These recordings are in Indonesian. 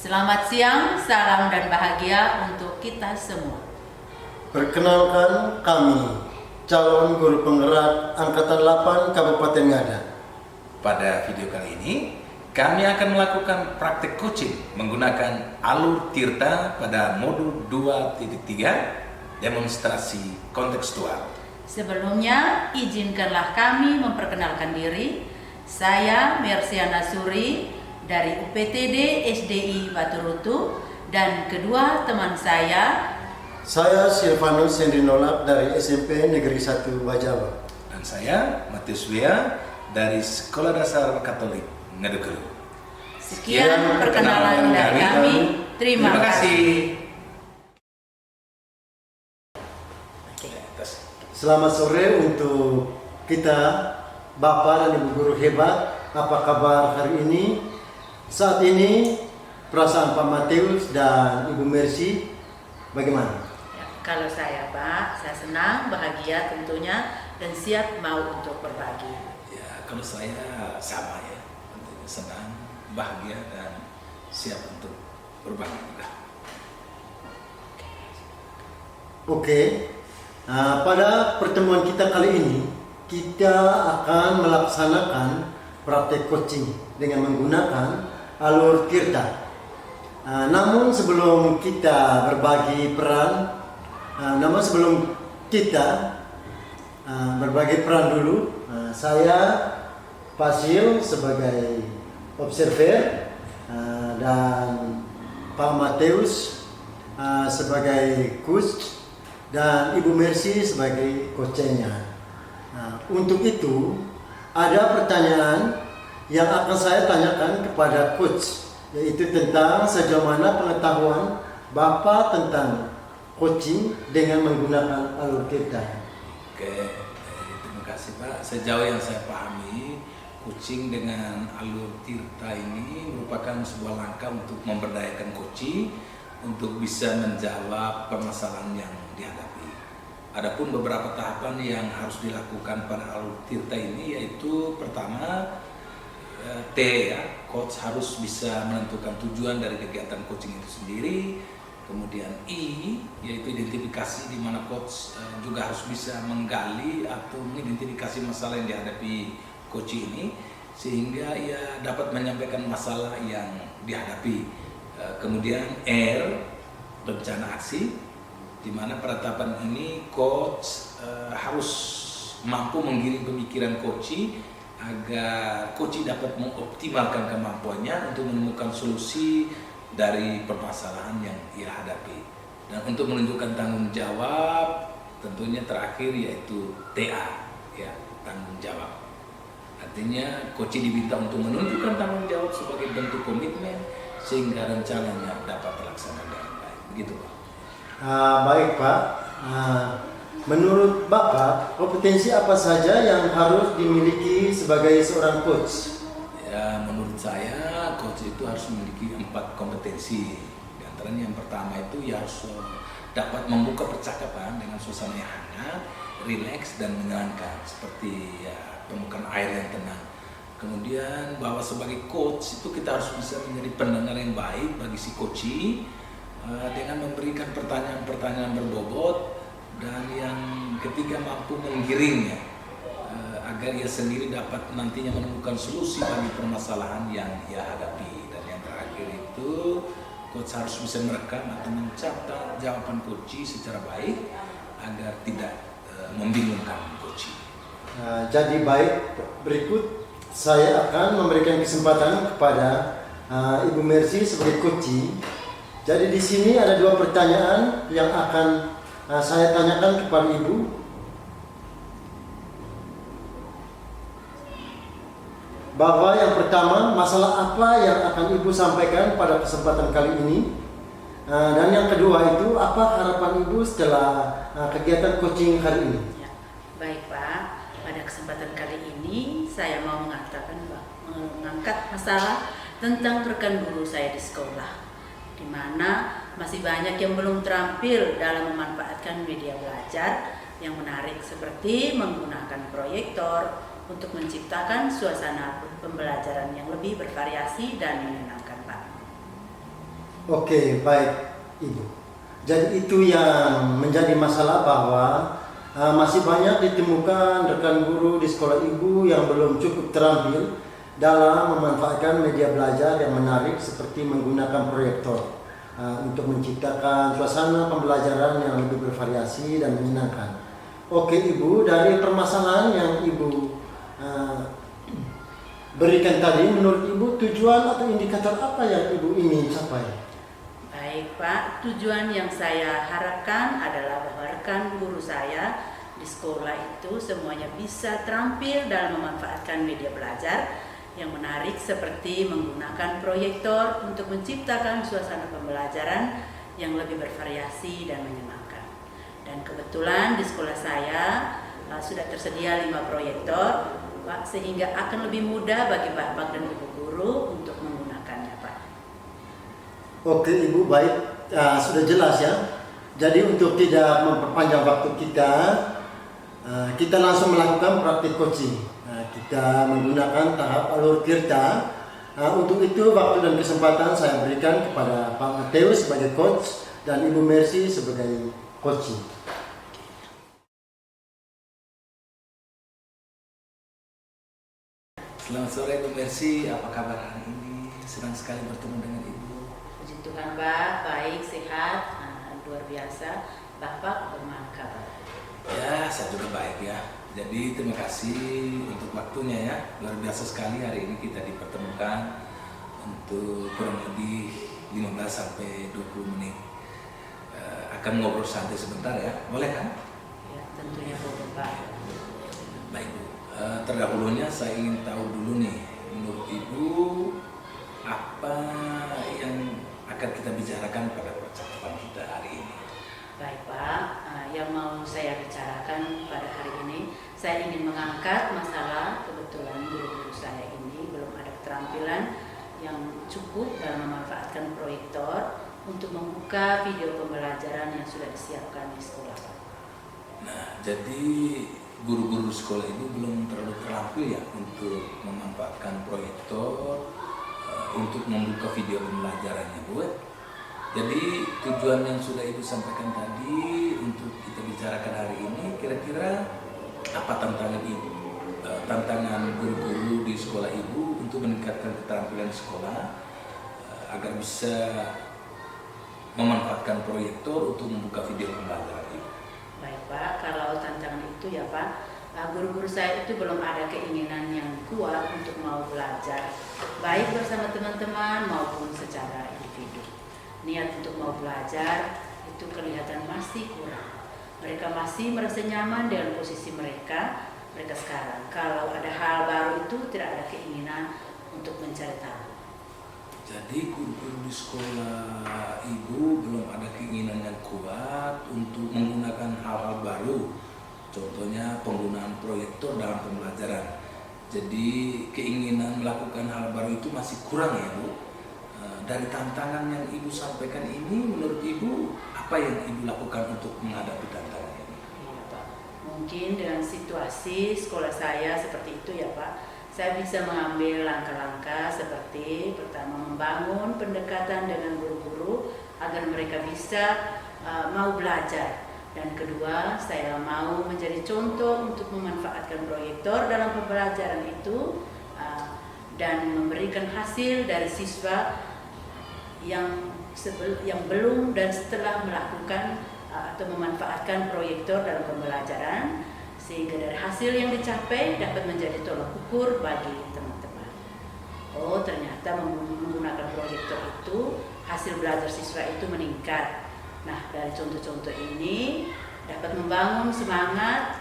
Selamat siang, salam dan bahagia untuk kita semua. Perkenalkan kami, calon guru penggerak Angkatan 8 Kabupaten Ngada. Pada video kali ini, kami akan melakukan praktek coaching menggunakan alur Tirta pada modul 2.3 demonstrasi kontekstual. Sebelumnya, izinkanlah kami memperkenalkan diri. Saya Mersiana Suri dari UPTD SDI Baturutu dan kedua teman saya Silvanus Hendrinolak dari SMP Negeri 1 Bajawa. Dan saya Matius Wia dari Sekolah Dasar Katolik Ngadukelu. Sekian perkenalan dari kami. Terima kasih. Selamat sore untuk kita, Bapak dan Ibu guru hebat. Apa kabar hari ini? Saat ini perasaan Pak Matius dan Ibu Mercy bagaimana? Ya, kalau saya Pak, saya senang, bahagia tentunya dan siap mau untuk berbagi. Ya, kalau saya sama ya, tentunya senang, bahagia dan siap untuk berbagi juga. Oke, pada pertemuan kita kali ini kita akan melaksanakan praktek coaching dengan menggunakan alur Tirta. Namun sebelum kita berbagi peran, berbagi peran dulu, saya Pasil sebagai observer dan Pak Matius sebagai coach dan Ibu Mercy sebagai coachnya. Untuk itu ada pertanyaan yang akan saya tanyakan kepada coach, yaitu tentang sejauh mana pengetahuan Bapak tentang coaching dengan menggunakan alur Tirta. Oke, terima kasih Pak. Sejauh yang saya pahami, coaching dengan alur Tirta ini merupakan sebuah langkah untuk memberdayakan coaching untuk bisa menjawab permasalahan yang dihadapi. Adapun beberapa tahapan yang harus dilakukan pada alur Tirta ini yaitu pertama T ya, coach harus bisa menentukan tujuan dari kegiatan coaching itu sendiri. Kemudian I yaitu identifikasi di mana coach juga harus bisa menggali atau mengidentifikasi masalah yang dihadapi coach ini sehingga ia dapat menyampaikan masalah yang dihadapi. Kemudian R, rencana aksi, di mana pada tahapan ini coach harus mampu menggiring pemikiran coach agar coach dapat mengoptimalkan kemampuannya untuk menemukan solusi dari permasalahan yang ia hadapi. Dan untuk menunjukkan tanggung jawab, tentunya terakhir yaitu TA, ya, tanggung jawab. Artinya coach diminta untuk menunjukkan tanggung jawab sebagai bentuk komitmen sehingga rencananya dapat terlaksana dengan baik. Begitu Pak. Baik Pak. Menurut Bapak, kompetensi apa saja yang harus dimiliki sebagai seorang coach? Ya, menurut saya coach itu harus memiliki 4 kompetensi. Di antaranya yang pertama itu ya harus dapat membuka percakapan dengan suasana yang hangat, rileks dan menyenangkan seperti ya, permukaan air yang tenang. Kemudian bahwa sebagai coach itu kita harus bisa menjadi pendengar yang baik bagi si coach dengan memberikan pertanyaan-pertanyaan berbobot. Dan yang ketiga mampu menggiringnya agar ia sendiri dapat nantinya menemukan solusi bagi permasalahan yang ia hadapi. Dan yang terakhir itu coach harus bisa merekam atau mencatat jawaban coach secara baik agar tidak membingungkan coach. Jadi baik, berikut saya akan memberikan kesempatan kepada Ibu Mercy sebagai coach. Jadi di sini ada 2 pertanyaan yang akan saya tanyakan kepada Ibu. Bahwa yang pertama, masalah apa yang akan Ibu sampaikan pada kesempatan kali ini? Dan yang kedua itu, apa harapan Ibu setelah kegiatan coaching hari ini? Ya, baik Pak, pada kesempatan kali ini saya mau mengangkat masalah tentang rekan guru saya di sekolah, di mana masih banyak yang belum terampil dalam memanfaatkan media belajar yang menarik seperti menggunakan proyektor untuk menciptakan suasana pembelajaran yang lebih bervariasi dan menyenangkan Pak. Oke, baik Ibu. Jadi itu yang menjadi masalah bahwa masih banyak ditemukan rekan guru di sekolah Ibu yang belum cukup terampil dalam memanfaatkan media belajar yang menarik seperti menggunakan proyektor untuk menciptakan suasana pembelajaran yang lebih bervariasi dan menyenangkan. Oke Ibu, dari permasalahan yang Ibu berikan tadi, menurut Ibu tujuan atau indikator apa yang Ibu ingin capai? Baik Pak, tujuan yang saya harapkan adalah bahwa rekan guru saya di sekolah itu semuanya bisa terampil dalam memanfaatkan media belajar yang menarik seperti menggunakan proyektor untuk menciptakan suasana pembelajaran yang lebih bervariasi dan menyenangkan. Dan kebetulan di sekolah saya sudah tersedia 5 proyektor, Pak, sehingga akan lebih mudah bagi Bapak dan Ibu guru untuk menggunakannya, Pak. Oke Ibu, baik, sudah jelas ya. Jadi untuk tidak memperpanjang waktu kita langsung melakukan praktik coaching. Kita menggunakan tahap alur tirta. Untuk itu waktu dan kesempatan saya berikan kepada Pak Mateus sebagai coach dan Ibu Mercy sebagai coaching. Selamat sore Bu Mercy, apa kabar hari ini? Senang sekali bertemu dengan Ibu. Puji Tuhan Pak, baik, sehat, luar biasa. Bapak bagaimana kabar? Ya, saya juga baik ya. Jadi terima kasih untuk waktunya ya. Luar biasa sekali hari ini kita dipertemukan untuk kurang lebih 15 sampai 20 menit. Akan ngobrol santai sebentar ya. Boleh kan? Ya, tentunya boleh Pak. Baik Bu. Terdahulunya saya ingin tahu dulu nih, menurut Ibu apa yang akan kita bicarakan pada percakapan kita hari ini? Baik Pak, yang mau saya bicarakan pada hari ini, saya ingin mengangkat masalah kebetulan guru-guru saya ini belum ada keterampilan yang cukup dalam memanfaatkan proyektor untuk membuka video pembelajaran yang sudah disiapkan di sekolah. Nah, jadi guru-guru sekolah itu belum terlalu terampil ya untuk memanfaatkan proyektor untuk membuka video pembelajarannya, Bu. Jadi tujuan yang sudah Ibu sampaikan tadi untuk kita bicarakan hari ini, kira-kira apa tantangan Ibu, tantangan guru-guru di sekolah Ibu untuk meningkatkan keterampilan sekolah agar bisa memanfaatkan proyektor untuk membuka video pembelajaran Ibu. Baik Pak, kalau tantangan itu ya Pak, guru-guru saya itu belum ada keinginan yang kuat untuk mau belajar, baik bersama teman-teman maupun secara individu. Niat untuk mau belajar itu kelihatan masih kurang. Mereka masih merasa nyaman dengan posisi mereka sekarang. Kalau ada hal baru itu tidak ada keinginan untuk mencari tahu. Jadi guru-guru di sekolah Ibu belum ada keinginan yang kuat untuk menggunakan hal-hal baru. Contohnya penggunaan proyektor dalam pembelajaran. Jadi keinginan melakukan hal baru itu masih kurang ya Bu. Dari tantangan yang Ibu sampaikan ini, menurut Ibu apa yang Ibu lakukan untuk menghadapi tantangan ini? Iya Pak, mungkin dengan situasi sekolah saya seperti itu ya Pak, saya bisa mengambil langkah-langkah seperti pertama membangun pendekatan dengan guru-guru agar mereka bisa mau belajar. Dan kedua, saya mau menjadi contoh untuk memanfaatkan proyektor dalam pembelajaran itu dan memberikan hasil dari siswa yang belum dan setelah melakukan atau memanfaatkan proyektor dalam pembelajaran, sehingga dari hasil yang dicapai dapat menjadi tolak ukur bagi teman-teman. Oh, ternyata menggunakan proyektor itu hasil belajar siswa itu meningkat. Nah, dari contoh-contoh ini dapat membangun semangat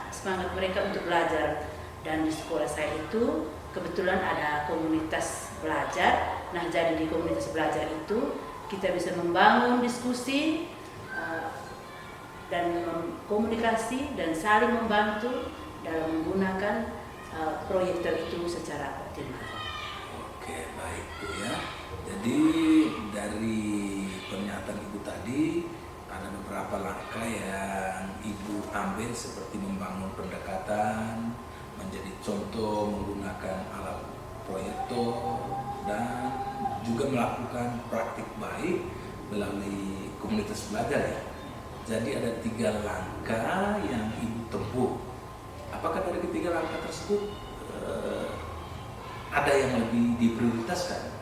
mereka untuk belajar. Dan di sekolah saya itu kebetulan ada komunitas belajar. Nah, jadi di komunitas belajar itu kita bisa membangun diskusi dan komunikasi dan saling membantu dalam menggunakan proyektor itu secara optimal. Oke, baik Bu ya. Jadi dari pernyataan Ibu tadi ada beberapa langkah yang Ibu ambil seperti membangun pendekatan, menjadi contoh menggunakan alat proyektor, dan juga melakukan praktik baik melalui komunitas belajar ya. Jadi ada 3 langkah yang Ibu tempuh. Apakah dari ketiga langkah tersebut ada yang lebih diprioritaskan?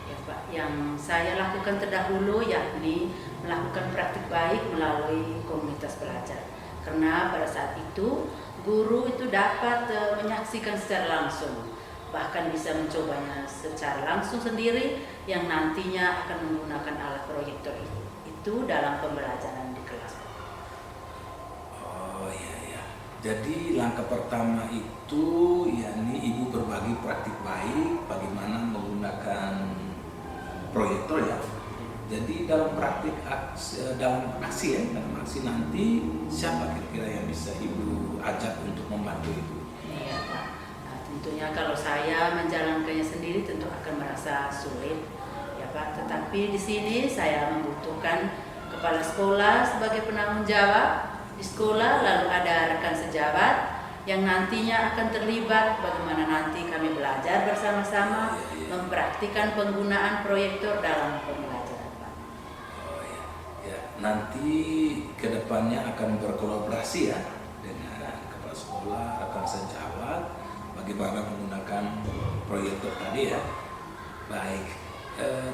Ya Pak, yang saya lakukan terdahulu yakni melakukan praktik baik melalui komunitas belajar. Karena pada saat itu guru itu dapat menyaksikan secara langsung, bahkan bisa mencobanya secara langsung sendiri yang nantinya akan menggunakan alat proyektor itu dalam pembelajaran di kelas. Oh iya. Jadi langkah pertama itu yakni Ibu berbagi praktik baik bagaimana menggunakan proyektor ya. Jadi dalam praktik dalam aksi nanti siapa kira-kira yang bisa Ibu ajak untuk membantu itu? Iya Pak. Nah, tentunya kalau saya menjalankannya sendiri tentu akan merasa sulit ya Pak. Tetapi di sini saya membutuhkan kepala sekolah sebagai penanggung jawab di sekolah, lalu ada rekan sejawat yang nantinya akan terlibat bagaimana nanti kami belajar bersama-sama mempraktikkan penggunaan proyektor dalam pembelajaran Pak. Oh ya. Nanti kedepannya akan berkolaborasi ya dengan kepala sekolah, rekan sejawat, bagaimana menggunakan proyektor tadi ya. Baik.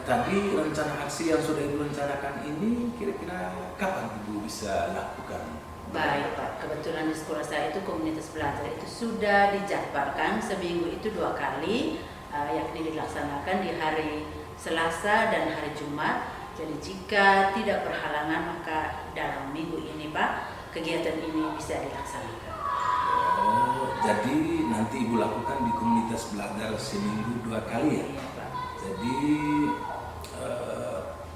Tadi rencana aksi yang sudah Ibu rencanakan ini kira-kira kapan Ibu bisa lakukan? Baik Pak, kebetulan di sekolah saya itu komunitas belajar itu sudah dijadwalkan seminggu itu 2 kali, yakni dilaksanakan di hari Selasa dan hari Jumat. Jadi jika tidak berhalangan maka dalam minggu ini Pak, kegiatan ini bisa dilaksanakan. Oh, jadi nanti Ibu lakukan di komunitas belajar seminggu 2 kali ya? Iya Pak. Jadi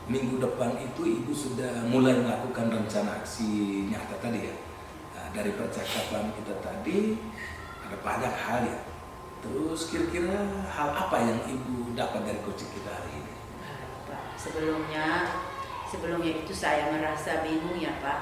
minggu depan itu Ibu sudah mulai melakukan rencana aksi nyata tadi ya. Nah, dari percakapan kita tadi ada banyak hal ya. Terus kira-kira hal apa yang Ibu dapat dari coaching kita hari ini? Pak, sebelumnya itu saya merasa bingung ya Pak,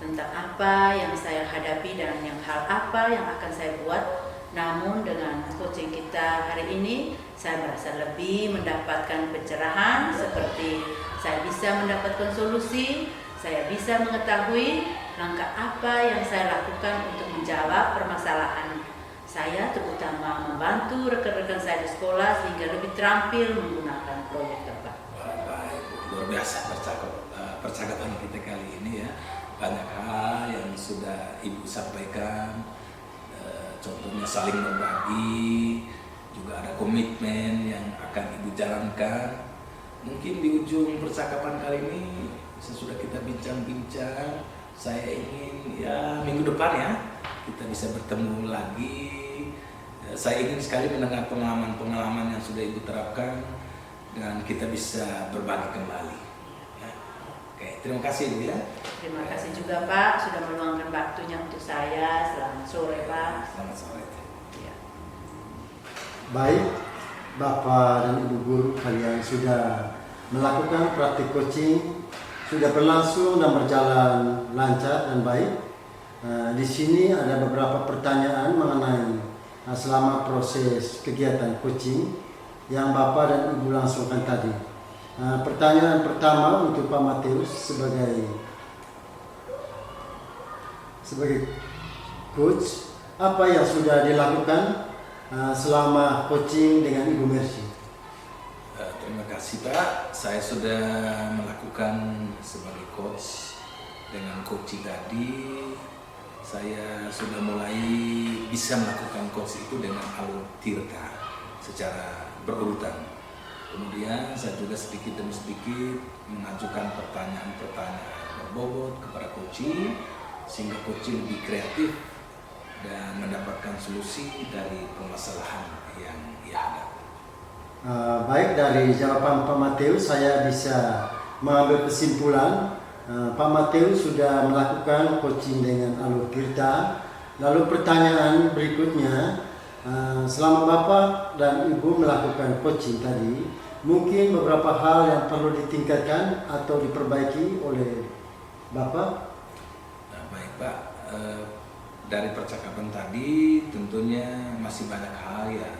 tentang apa yang saya hadapi dan hal apa yang akan saya buat. Namun dengan coaching kita hari ini, saya merasa lebih mendapatkan pencerahan, seperti saya bisa mendapatkan solusi, saya bisa mengetahui langkah apa yang saya lakukan untuk menjawab permasalahan saya, terutama membantu rekan-rekan saya di sekolah sehingga lebih terampil menggunakan proyektor Pak. Baik, luar biasa percakapan kita kali ini ya. Banyak hal yang sudah Ibu sampaikan. Contohnya saling berbagi, juga ada komitmen yang akan Ibu jalankan. Mungkin di ujung percakapan kali ini sesudah kita bincang-bincang, saya ingin ya minggu depan ya kita bisa bertemu lagi. Saya ingin sekali mendengar pengalaman-pengalaman yang sudah Ibu terapkan dan kita bisa berbagi kembali. Ya. Oke, terima kasih Ibu ya. Terima kasih juga Pak sudah meluangkan waktunya untuk saya. Selamat sore Pak. Selamat sore. Ya. Baik, Bapak dan Ibu guru kalian sudah melakukan praktik coaching, sudah berlangsung dan berjalan lancar dan baik. Di sini ada beberapa pertanyaan mengenai selama proses kegiatan coaching yang Bapak dan Ibu langsungkan tadi. Pertanyaan pertama untuk Pak Mateus sebagai coach, apa yang sudah dilakukan selama coaching dengan Ibu Mercy? Terima kasih Pak, saya sudah melakukan sebagai coach dengan coaching tadi. Saya sudah mulai bisa melakukan coach itu dengan alur tirta secara berurutan. Kemudian saya juga sedikit demi sedikit mengajukan pertanyaan-pertanyaan berbobot kepada coaching sehingga coaching lebih kreatif dan mendapatkan solusi dari permasalahan yang ia hadapi. Baik, dari jawaban Pak Mateus saya bisa mengambil kesimpulan Pak Mateus sudah melakukan coaching dengan alur tirta. Lalu pertanyaan berikutnya, selama Bapak dan Ibu melakukan coaching tadi, mungkin beberapa hal yang perlu ditingkatkan atau diperbaiki oleh Bapak? Baik Pak, dari percakapan tadi tentunya masih banyak hal yang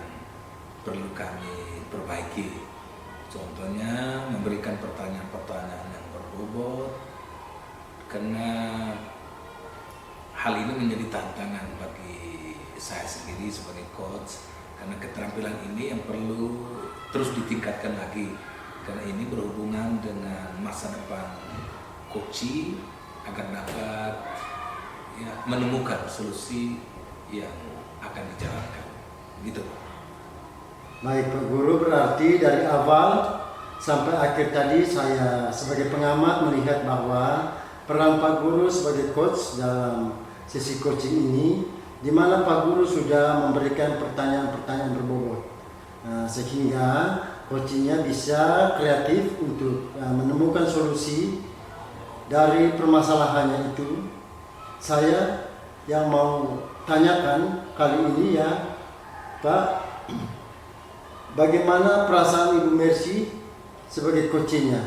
perlu kami perbaiki. Contohnya memberikan pertanyaan-pertanyaan yang berbobot, karena hal ini menjadi tantangan bagi saya sendiri sebagai coach, karena keterampilan ini yang perlu terus ditingkatkan lagi, karena ini berhubungan dengan masa depan coaching agar dapat menemukan solusi yang akan dijalankan gitu. Baik Pak Guru, berarti dari awal sampai akhir tadi saya sebagai pengamat melihat bahwa peran Pak Guru sebagai coach dalam sesi coaching ini, di mana Pak Guru sudah memberikan pertanyaan-pertanyaan berbobot, sehingga coachingnya bisa kreatif untuk menemukan solusi dari permasalahannya itu. Saya yang mau tanyakan kali ini ya Pak, bagaimana perasaan Ibu Mercy sebagai coachingnya,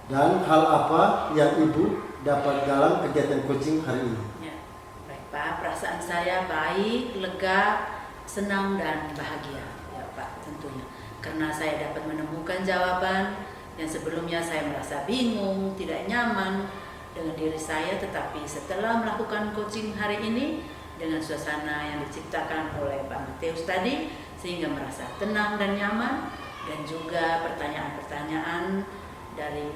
dan hal apa yang Ibu dapat dalam kegiatan coaching hari ini? Ya, baik Pak, perasaan saya baik, lega, senang dan bahagia ya Pak tentunya. Karena saya dapat menemukan jawaban yang sebelumnya saya merasa bingung, tidak nyaman dengan diri saya, tetapi setelah melakukan coaching hari ini dengan suasana yang diciptakan oleh Pak Matius tadi, sehingga merasa tenang dan nyaman, dan juga pertanyaan-pertanyaan dari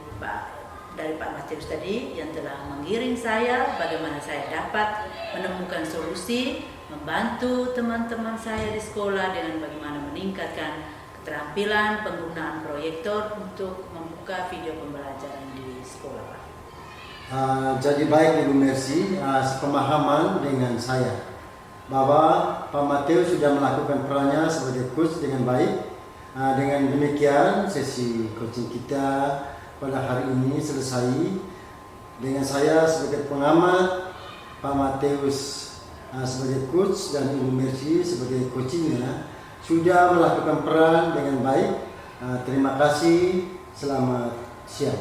Pak Matius tadi yang telah mengiring saya bagaimana saya dapat menemukan solusi, membantu teman-teman saya di sekolah dengan bagaimana meningkatkan keterampilan penggunaan proyektor untuk membuka video pembelajaran di sekolah Pak. Jadi baik Ibu Mercy, sepemahaman dengan saya bahwa Pak Matius sudah melakukan perannya sebagai coach dengan baik. Dengan demikian sesi coaching kita pada hari ini selesai. Dengan saya sebagai pengamat, Pak Matius sebagai coach, dan Ibu Mercy sebagai coachingnya sudah melakukan peran dengan baik. Terima kasih, selamat siang.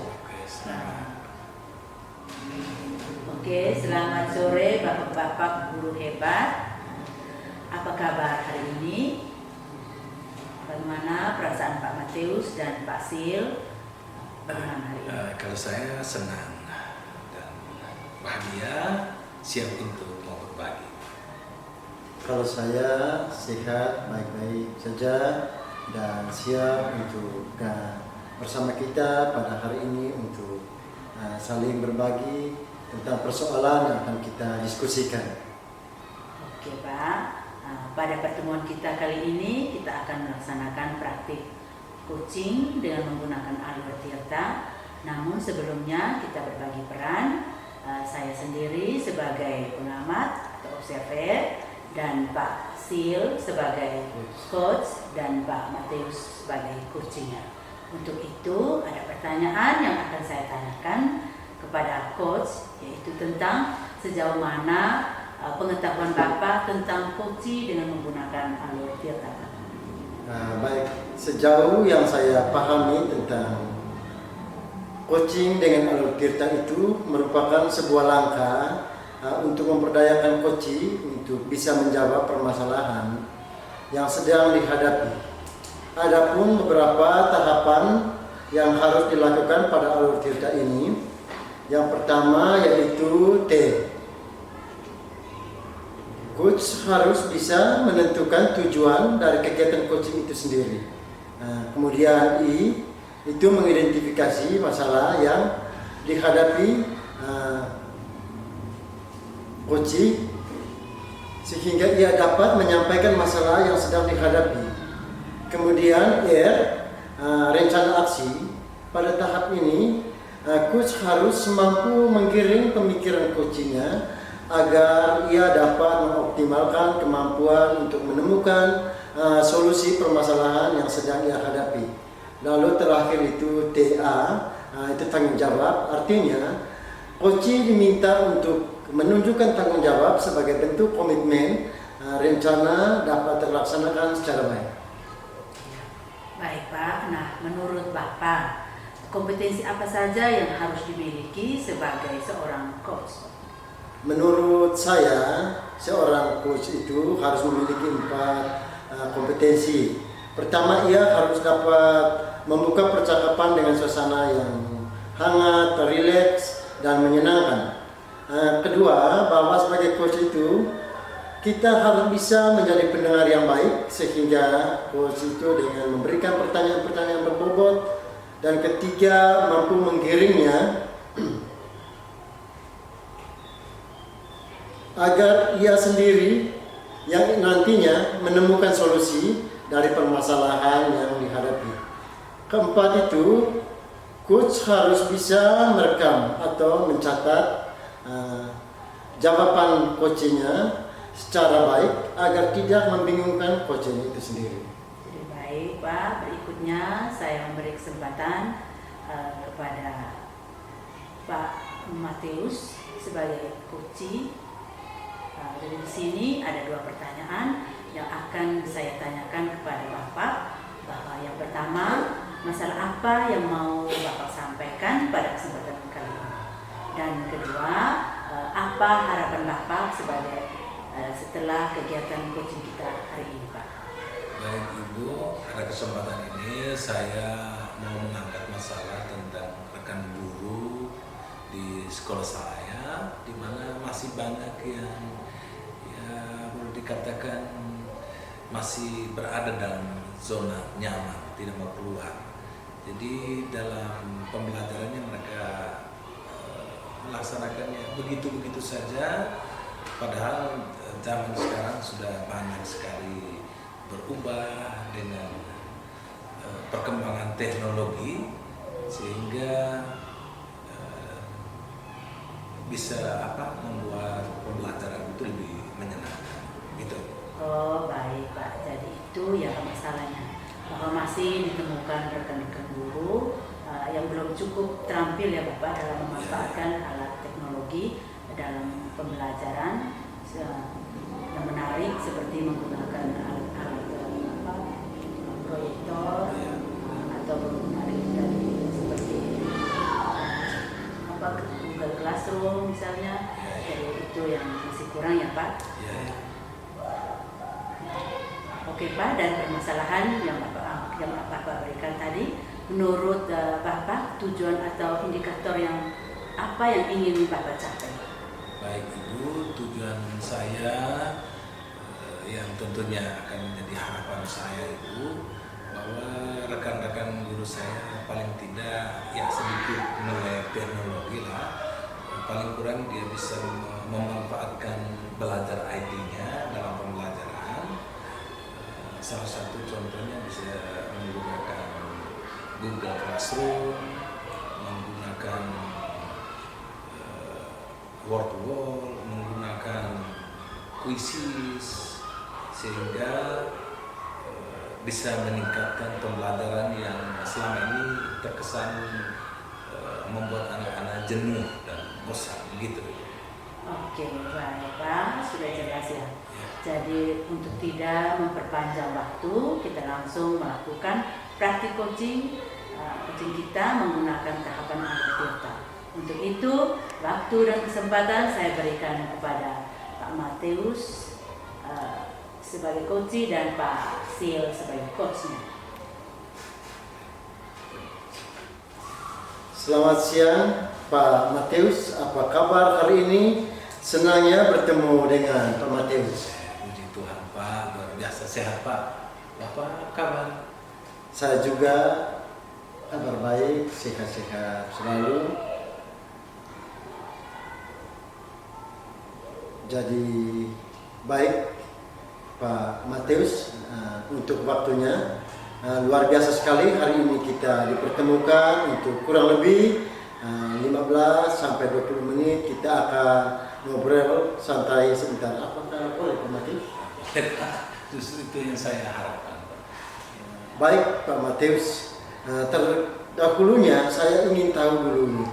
Oke, selamat sore Bapak-bapak guru hebat. Apa kabar hari ini? Bagaimana perasaan Pak Matius dan Pak Sil? Bagaimana hari ini? Kalau saya senang dan bahagia, siap untuk mau berbagi. Kalau saya sehat, baik-baik saja, dan siap untuk bersama kita pada hari ini untuk saling berbagi tentang persoalan yang akan kita diskusikan. Oke Pak, pada pertemuan kita kali ini kita akan melaksanakan praktik coaching dengan menggunakan alur Tirta. Namun sebelumnya kita berbagi peran, saya sendiri sebagai pengamat atau observer, dan Pak Sil sebagai coach, dan Pak Matius sebagai coachingnya. Untuk itu ada pertanyaan yang akan saya tanyakan kepada coach, yaitu tentang sejauh mana pengetahuan Bapak tentang coaching dengan menggunakan alur Tirta. Baik, sejauh yang saya pahami tentang coaching dengan alur Tirta itu merupakan sebuah langkah untuk memperdayakan coaching untuk bisa menjawab permasalahan yang sedang dihadapi. Adapun beberapa tahapan yang harus dilakukan pada alur Tirta ini. Yang pertama yaitu T. Coach harus bisa menentukan tujuan dari kegiatan coaching itu sendiri. Kemudian I, itu mengidentifikasi masalah yang dihadapi coaching sehingga ia dapat menyampaikan masalah yang sedang dihadapi. Kemudian R, rencana aksi. Pada tahap ini coach harus mampu menggiring pemikiran coachingnya agar ia dapat mengoptimalkan kemampuan untuk menemukan solusi permasalahan yang sedang ia hadapi. Lalu terakhir itu TA, itu tanggung jawab. Artinya coaching diminta untuk menunjukkan tanggung jawab sebagai bentuk komitmen rencana dapat terlaksanakan secara baik. Baik Pak, nah menurut Bapak, kompetensi apa saja yang harus dimiliki sebagai seorang coach? Menurut saya, seorang coach itu harus memiliki 4 kompetensi. Pertama, ia harus dapat membuka percakapan dengan suasana yang hangat, rileks, dan menyenangkan. Kedua, bahwa sebagai coach itu kita harus bisa menjadi pendengar yang baik, sehingga coach itu dengan memberikan pertanyaan-pertanyaan berbobot, dan ketiga, mampu menggiringnya agar ia sendiri yang nantinya menemukan solusi dari permasalahan yang dihadapi. Keempat itu, coach harus bisa merekam atau mencatat jawaban coachnya secara baik agar tidak membingungkan coachnya itu sendiri. Jadi baik Pak, berikutnya saya memberi kesempatan kepada Pak Matius sebagai coach. Dari sini ada 2 pertanyaan yang akan saya tanyakan kepada Bapak. Bahwa yang pertama, masalah apa yang mau Bapak sampaikan pada kesempatan kali ini? Dan kedua, apa harapan Bapak setelah kegiatan coaching kita hari ini, Pak? Baik Ibu, pada kesempatan ini saya mau mengangkat masalah tentang rekan guru di sekolah saya, di mana masih banyak yang boleh dikatakan masih berada dalam zona nyaman, tidak mau keluar. Jadi dalam pembelajarannya mereka melaksanakannya begitu-begitu saja, padahal zaman sekarang sudah banyak sekali berubah dengan perkembangan teknologi, sehingga bisa membuat pembelajaran itu lebih menyenangkan gitu. Oh baik Pak, jadi itu ya masalahnya, bahwa masih ditemukan rekan-rekan guru yang belum cukup terampil ya Bapak dalam memanfaatkan alat teknologi dalam pembelajaran yang menarik, seperti menggunakan alat-alat proyektor atau menarik dari seperti Google Classroom misalnya. Jadi itu yang masih kurang ya Pak. Oke Pak, dan permasalahan yang Bapak berikan tadi, menurut Bapak tujuan atau indikator yang apa yang ingin Bapak capai? Baik Ibu, tujuan saya yang tentunya akan menjadi harapan saya Ibu, bahwa rekan-rekan guru saya paling tidak ya sedikit melek teknologi lah, paling kurang dia bisa memanfaatkan belajar IT-nya dalam pembelajaran. Salah satu contohnya bisa menggunakan Google Classroom, menggunakan Word wall, menggunakan quizzes, sehingga bisa meningkatkan pembelajaran yang selama ini terkesan membuat anak-anak jenuh dan bosan gitu. Oke, baik Pak, sudah jelas ya. Jadi untuk tidak memperpanjang waktu, kita langsung melakukan praktik coaching kita menggunakan tahapan Alur Tirta. Untuk itu, waktu dan kesempatan saya berikan kepada Pak Matius sebagai coach dan Pak Sil sebagai coachnya. Selamat siang Pak Matius, apa kabar hari ini? Senangnya bertemu dengan Pak Matius. Puji Tuhan Pak, luar biasa sehat Pak. Bapak kabar? Saya juga kabar baik, sehat-sehat selalu. Jadi baik Pak Matius untuk waktunya. Luar biasa sekali hari ini kita dipertemukan untuk kurang lebih 15 sampai 20 menit kita akan ngobrol santai sebentar. Apakah boleh Pak Matius? Justru itu yang saya harapkan Pak. Baik Pak Matius, terdahulunya saya ingin tahu dulu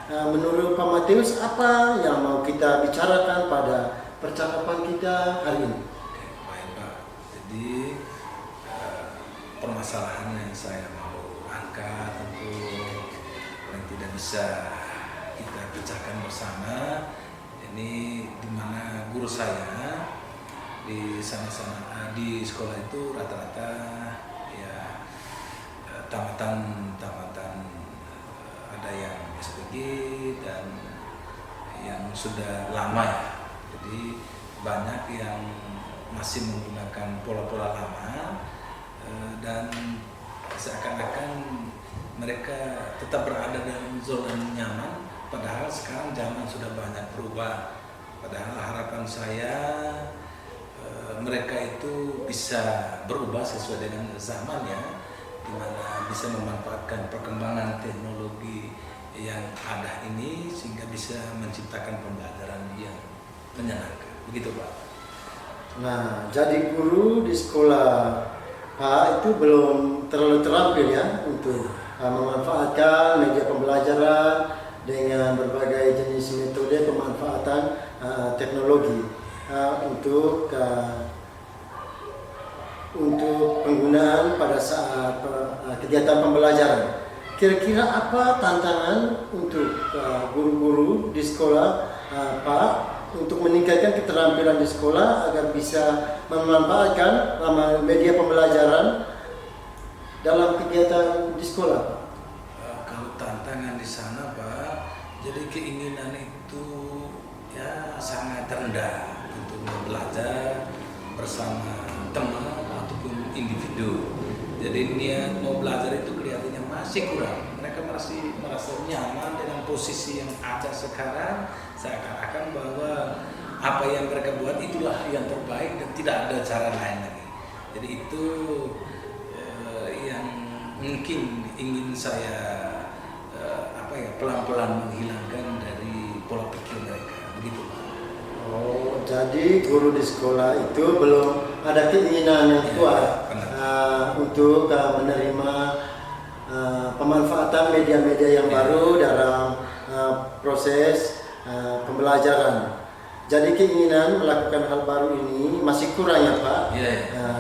menurut Pak Matius apa yang mau kita bicarakan pada percakapan kita hari ini? Baik Pak, jadi permasalahan yang saya mau angkat untuk yang tidak bisa kita pecahkan bersama, ini dimana guru saya di sana-sana di sekolah itu rata-rata ya tamatan ada yang SPG dan yang sudah lama ya. Jadi banyak yang masih menggunakan pola-pola lama dan seakan-akan mereka tetap berada dalam zona nyaman, padahal sekarang zaman sudah banyak berubah. Padahal harapan saya mereka itu bisa berubah sesuai dengan zaman ya, di mana bisa memanfaatkan perkembangan teknologi yang ada ini sehingga bisa menciptakan pembelajaran yang menyenangkan. Begitu Pak. Nah, jadi guru di sekolah Pak itu belum terlalu terampil ya untuk memanfaatkan media pembelajaran dengan berbagai jenis metode pemanfaatan teknologi untuk penggunaan pada saat kegiatan pembelajaran. Kira-kira apa tantangan untuk guru-guru di sekolah Pak untuk meningkatkan keterampilan di sekolah agar bisa memanfaatkan media pembelajaran dalam kegiatan di sekolah, Pak? Kalau tantangan di sana Pak, jadi keinginan itu ya sangat rendah untuk belajar bersama teman ataupun individu. Jadi niat mau belajar itu kelihatannya masih kurang. Mereka masih merasa nyaman dengan posisi yang ada sekarang, seakan-akan bahwa apa yang mereka buat itulah yang terbaik dan tidak ada cara lain lagi. Jadi itu yang mungkin ingin saya pelan-pelan menghilangkan dari pola pikir mereka. Begitu. Oh, jadi guru di sekolah itu belum ada keinginan yang kuat untuk menerima pemanfaatan media-media yang baru dalam proses pembelajaran. Jadi keinginan melakukan hal baru ini masih kurang ya Pak.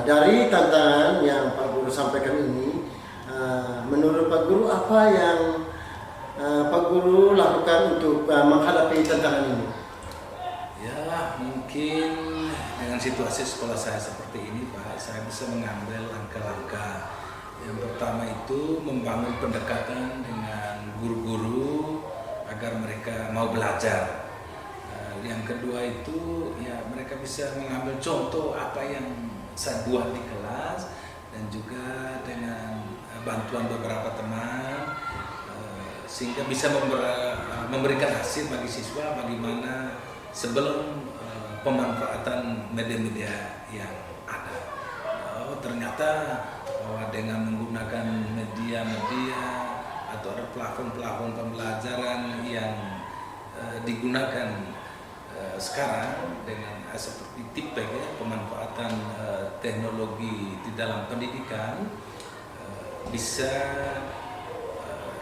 Dari tantangan yang Pak Guru sampaikan ini, menurut Pak Guru apa yang Pak Guru lakukan untuk menghadapi tantangan ini? Ya, mungkin dengan situasi sekolah saya seperti ini Pak, saya bisa mengambil langkah-langkah. Yang pertama itu membangun pendekatan dengan guru-guru agar mereka mau belajar. Yang kedua itu ya mereka bisa mengambil contoh apa yang saya buat di kelas, dan juga dengan bantuan beberapa teman sehingga bisa memberikan hasil bagi siswa bagaimana sebelum pemanfaatan media-media yang ada. Ternyata bahwa dengan menggunakan media-media atau ada plafon-plafon pembelajaran yang digunakan sekarang dengan seperti TIPEK ya, pemanfaatan teknologi di dalam pendidikan bisa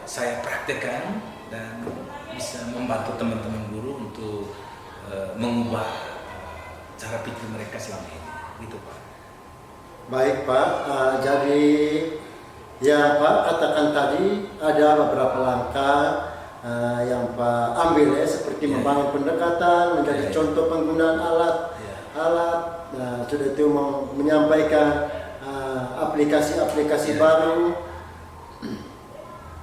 saya praktekkan dan bisa membantu teman-teman guru untuk mengubah cara pikir mereka selama ini, gitu Pak. Baik Pak, jadi ya Pak katakan tadi ada beberapa langkah yang Pak ambil ya, seperti membangun pendekatan, menjadi contoh penggunaan alat, sudah itu menyampaikan aplikasi-aplikasi baru,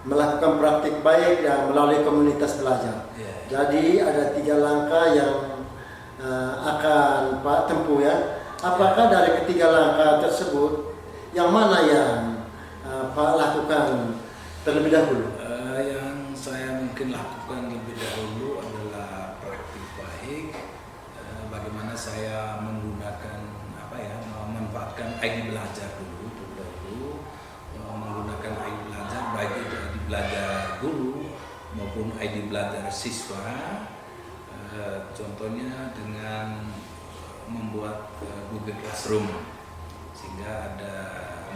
melakukan praktik baik dan melalui komunitas belajar. Jadi ada 3 langkah yang akan Pak tempuh ya. Apakah dari ketiga langkah tersebut yang mana yang Pak lakukan terlebih dahulu? Yang saya mungkin lakukan lebih dahulu adalah praktik baik. Bagaimana saya menggunakan memanfaatkan ID belajar dulu, menggunakan ID belajar baik itu ID belajar guru maupun ID belajar siswa. Contohnya dengan membuat Google Classroom sehingga ada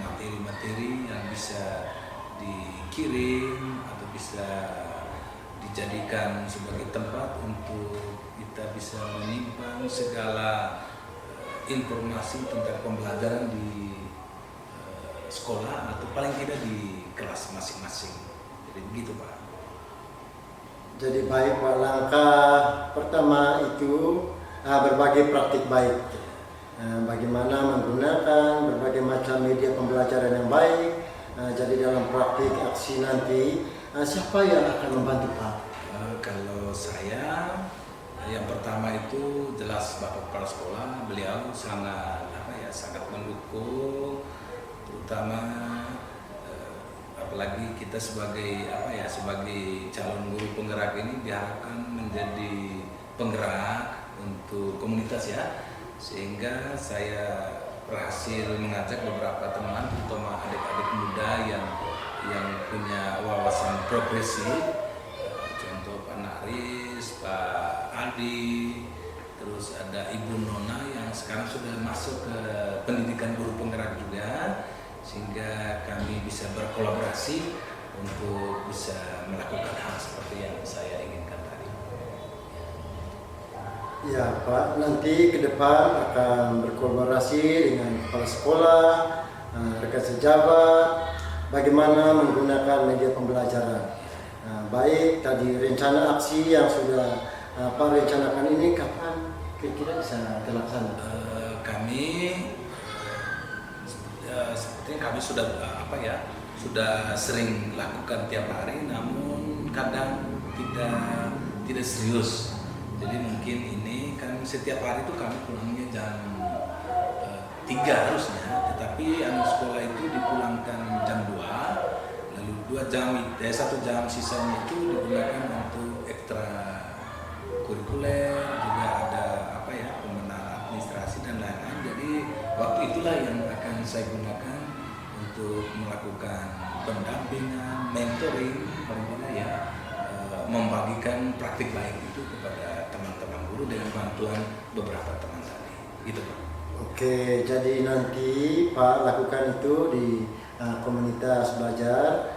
materi-materi yang bisa dikirim atau bisa dijadikan sebagai tempat untuk kita bisa menyimpan segala informasi tentang pembelajaran di sekolah atau paling tidak di kelas masing-masing. Jadi begitu Pak. Jadi baik Pak, langkah pertama itu berbagai praktik baik, bagaimana menggunakan berbagai macam media pembelajaran yang baik Jadi dalam praktik aksi nanti siapa yang akan membantu Pak? Kalau saya, yang pertama itu jelas Bapak Kepala Sekolah, beliau sangat sangat mendukung, terutama apalagi kita sebagai sebagai calon guru penggerak ini diharapkan menjadi penggerak untuk komunitas ya, sehingga saya berhasil mengajak beberapa teman, terutama adik-adik muda yang punya wawasan progresif, contoh Pak Naris, Pak Adi, terus ada Ibu Nona yang sekarang sudah masuk ke pendidikan guru penggerak juga, sehingga kami bisa berkolaborasi untuk bisa melakukan hal seperti yang saya inginkan tadi. Ya Pak, nanti ke depan akan berkolaborasi dengan kepala sekolah, rekan sejawat, bagaimana menggunakan media pembelajaran. Baik tadi rencana aksi yang sudah Pak rencanakan ini kapan kira-kira bisa terlaksana? Kami sepertinya kami sudah sudah sering lakukan tiap hari, namun kadang tidak serius. Jadi mungkin ini kan setiap hari itu kami pulangnya jam 3 harusnya, tetapi anak sekolah itu dipulangkan jam 2, lalu 1 jam sisanya itu digunakan untuk ekstra kurikuler, juga ada pemenahan administrasi dan lain-lain. Jadi waktu itulah yang akan saya gunakan untuk melakukan pendampingan, mentoring, paling tidak ya, membagikan praktik baik itu kepada teman-teman guru dengan bantuan beberapa teman tadi, gitu Pak. Oke, jadi nanti Pak lakukan itu di komunitas belajar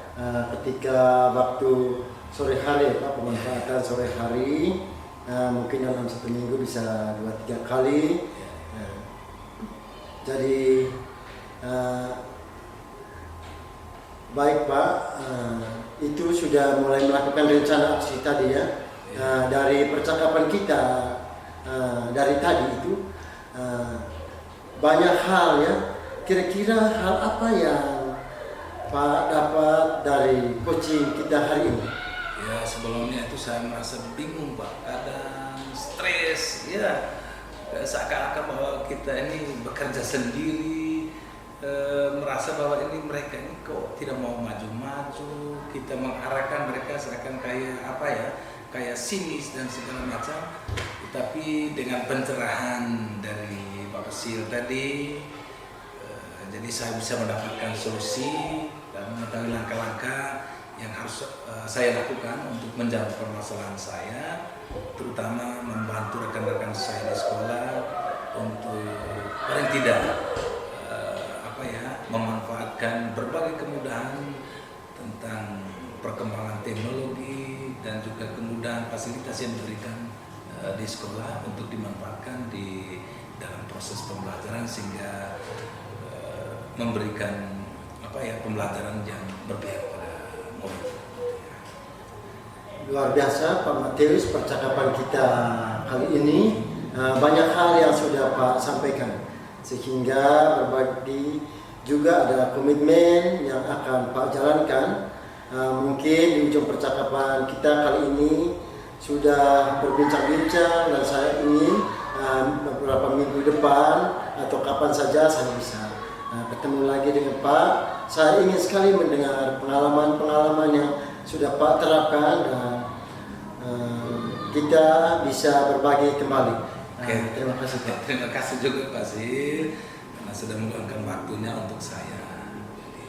ketika waktu sore hari Pak, pemanfaatan sore hari, mungkin dalam 1 minggu bisa 2-3 kali. Jadi baik Pak, itu sudah mulai melakukan rencana aksi tadi ya. Dari percakapan kita dari tadi itu banyak hal ya. Kira-kira hal apa yang Pak dapat dari coaching kita hari ini? Ya, sebelumnya itu saya merasa bingung Pak, kadang stres ya, seakan-akan bahwa kita ini bekerja sendiri, merasa bahwa ini mereka ini kok tidak mau maju-maju, kita mengarahkan mereka seakan kayak sinis dan segala macam. Tapi dengan pencerahan dari Pak Sil tadi, jadi saya bisa mendapatkan solusi dan mengetahui langkah-langkah yang harus saya lakukan untuk menjawab permasalahan saya, terutama membantu rekan-rekan saya di sekolah untuk paling tidak memanfaatkan berbagai kemudahan tentang perkembangan teknologi dan juga kemudahan fasilitas yang diberikan di sekolah untuk dimanfaatkan di dalam proses pembelajaran, sehingga memberikan pembelajaran yang berpihak pada murid. Luar biasa Pak Matius, percakapan kita kali ini banyak hal yang sudah Pak sampaikan, sehingga berbagi juga ada komitmen yang akan Pak jalankan. Mungkin di ujung percakapan kita kali ini sudah berbincang-bincang, dan saya ingin beberapa minggu depan atau kapan saja saya bisa ketemu lagi dengan Pak. Saya ingin sekali mendengar pengalaman-pengalaman yang sudah Pak terapkan, dan kita bisa berbagi kembali. Terima kasih Pak. Terima kasih juga Pak Sil, karena sudah meluangkan waktunya untuk saya. Jadi,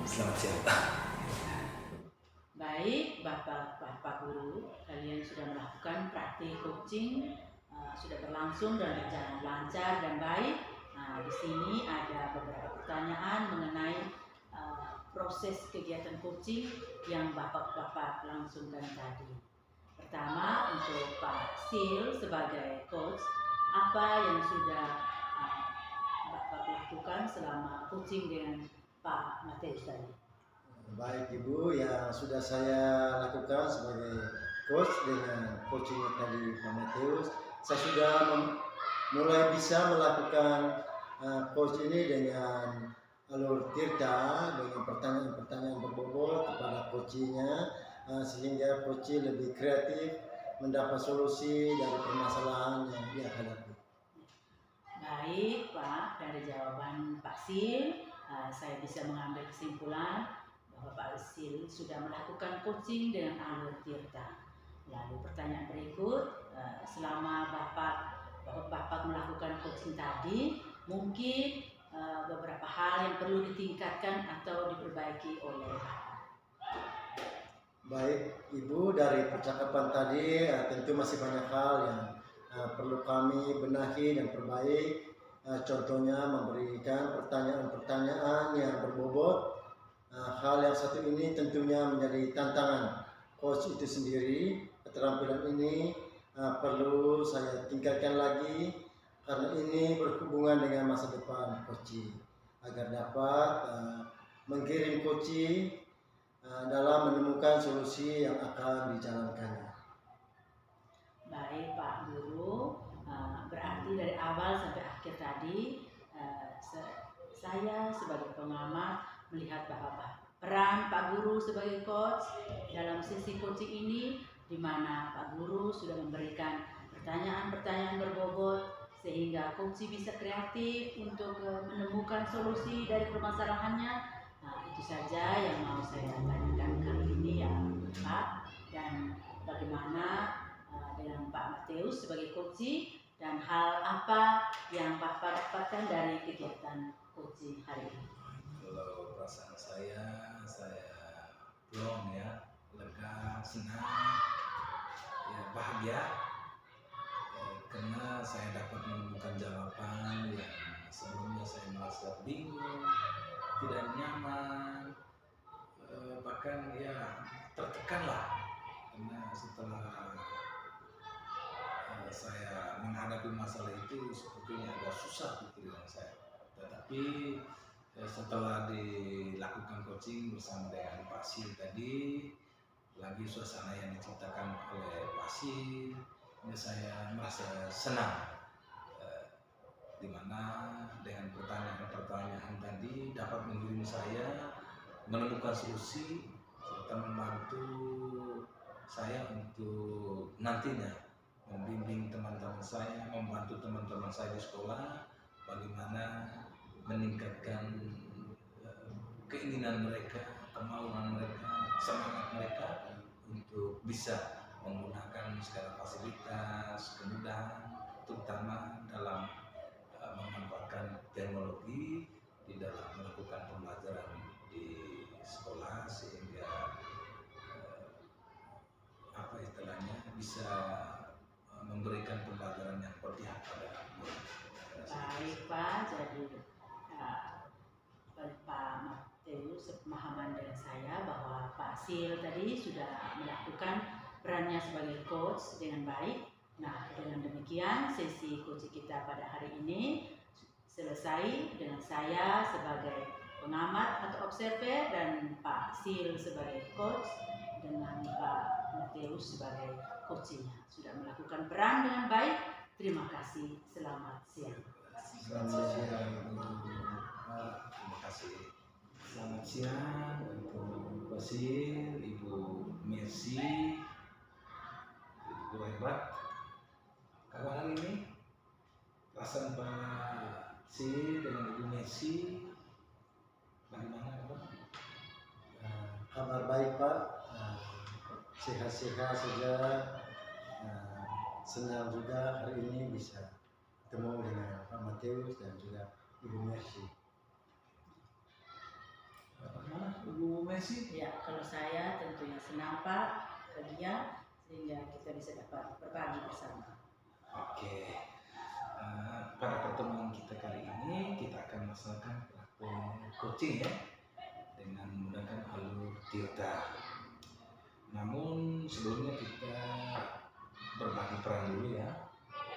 selamat siang Pak. Baik, Bapak Guru, kalian sudah melakukan praktik coaching, sudah berlangsung dan berjalan lancar dan baik. Nah, di sini ada beberapa pertanyaan mengenai proses kegiatan coaching yang Bapak langsungkan tadi. Pertama, untuk Pak Sil sebagai coach, apa yang sudah Bapak lakukan selama coaching dengan Pak Matius tadi? Baik Ibu, yang sudah saya lakukan sebagai coach dengan coaching tadi Pak Matius, saya sudah mulai bisa melakukan coach ini dengan Alur Tirta dengan pertanyaan-pertanyaan berbobot kepada coachnya, sehingga coach lebih kreatif mendapat solusi dari permasalahan yang dia hadapi. Baik Pak, dari jawaban Pak Sil, saya bisa mengambil kesimpulan bahwa Pak Sil sudah melakukan coaching dengan alur Tirta. Lalu pertanyaan berikut, selama Bapak melakukan coaching tadi, mungkin beberapa hal yang perlu ditingkatkan atau diperbaiki oleh Bapak. Baik Ibu, dari percakapan tadi tentu masih banyak hal yang perlu kami benahi dan perbaik. Contohnya memberikan pertanyaan-pertanyaan yang berbobot. Hal yang satu ini tentunya menjadi tantangan coach itu sendiri. Keterampilan ini perlu saya tingkatkan lagi karena ini berhubungan dengan masa depan coach agar dapat menggiring coach dalam menemukan solusi yang akan dijalankannya. Baik Pak Guru, berarti dari awal sampai akhir tadi saya sebagai pengamat melihat bahwa peran Pak Guru sebagai coach dalam sesi coaching ini, di mana Pak Guru sudah memberikan pertanyaan-pertanyaan berbobot sehingga coach bisa kreatif untuk menemukan solusi dari permasalahannya. Itu saja yang mau saya tanyakan kali ini ya Pak. Dan bagaimana dengan Pak Mateus sebagai coach dan hal apa yang Bapak dapatkan dari kegiatan coaching hari ini? Kalau perasaan saya plong ya, lega, senang, ya bahagia, karena saya dapat menemukan jawaban yang sebelumnya saya merasa bingung, tidak nyaman, bahkan ya tertekan lah, karena setelah saya menghadapi masalah itu sepertinya agak susah pikiran saya. Tetapi setelah dilakukan coaching bersama dengan Pak Sil tadi, lagi suasana yang diciptakan oleh Pak Sil, saya merasa senang, dimana dengan pertanyaan-pertanyaan tadi dapat mengirim saya menemukan solusi serta membantu saya untuk nantinya membimbing teman-teman saya, membantu teman-teman saya di sekolah bagaimana meningkatkan keinginan mereka, kemauan mereka, semangat mereka untuk bisa menggunakan segala fasilitas, kemudahan, terutama dalam memanfaatkan teknologi di dalam melakukan pembelajaran di sekolah sehingga apa istilahnya bisa memberikan pembelajaran yang berpihak pada murid. Baik Pak, jadi Pak Mateus sepemahaman dengan saya bahwa Pak Sil tadi sudah melakukan perannya sebagai coach dengan baik. Nah, dengan demikian sesi coaching kita pada hari ini selesai dengan saya sebagai pengamat atau observer dan Pak Sil sebagai coach dengan Pak Mateus sebagai coachnya. Sudah melakukan peran dengan baik. Terima kasih. Selamat siang. Selamat siang. Terima kasih. Selamat siang untuk Pak Sil, Ibu Mercy, Ibu hebat. Kabar hari ini perasaan Pak Sil dengan Ibu Mercy bagaimana Pak? Kabar baik Pak, sehat-sehat saja. Senang juga hari ini bisa ketemu dengan Pak Mateus dan juga Ibu Mercy. Bagaimana Ibu Mercy? Ya, kalau saya tentunya senang Pak, bahagia sehingga kita bisa dapat berbagi bersama. Oke, pada pertemuan kita kali ini kita akan melaksanakan praktek coaching ya dengan menggunakan alur Tirta. Namun sebelumnya kita berbagi peran dulu ya.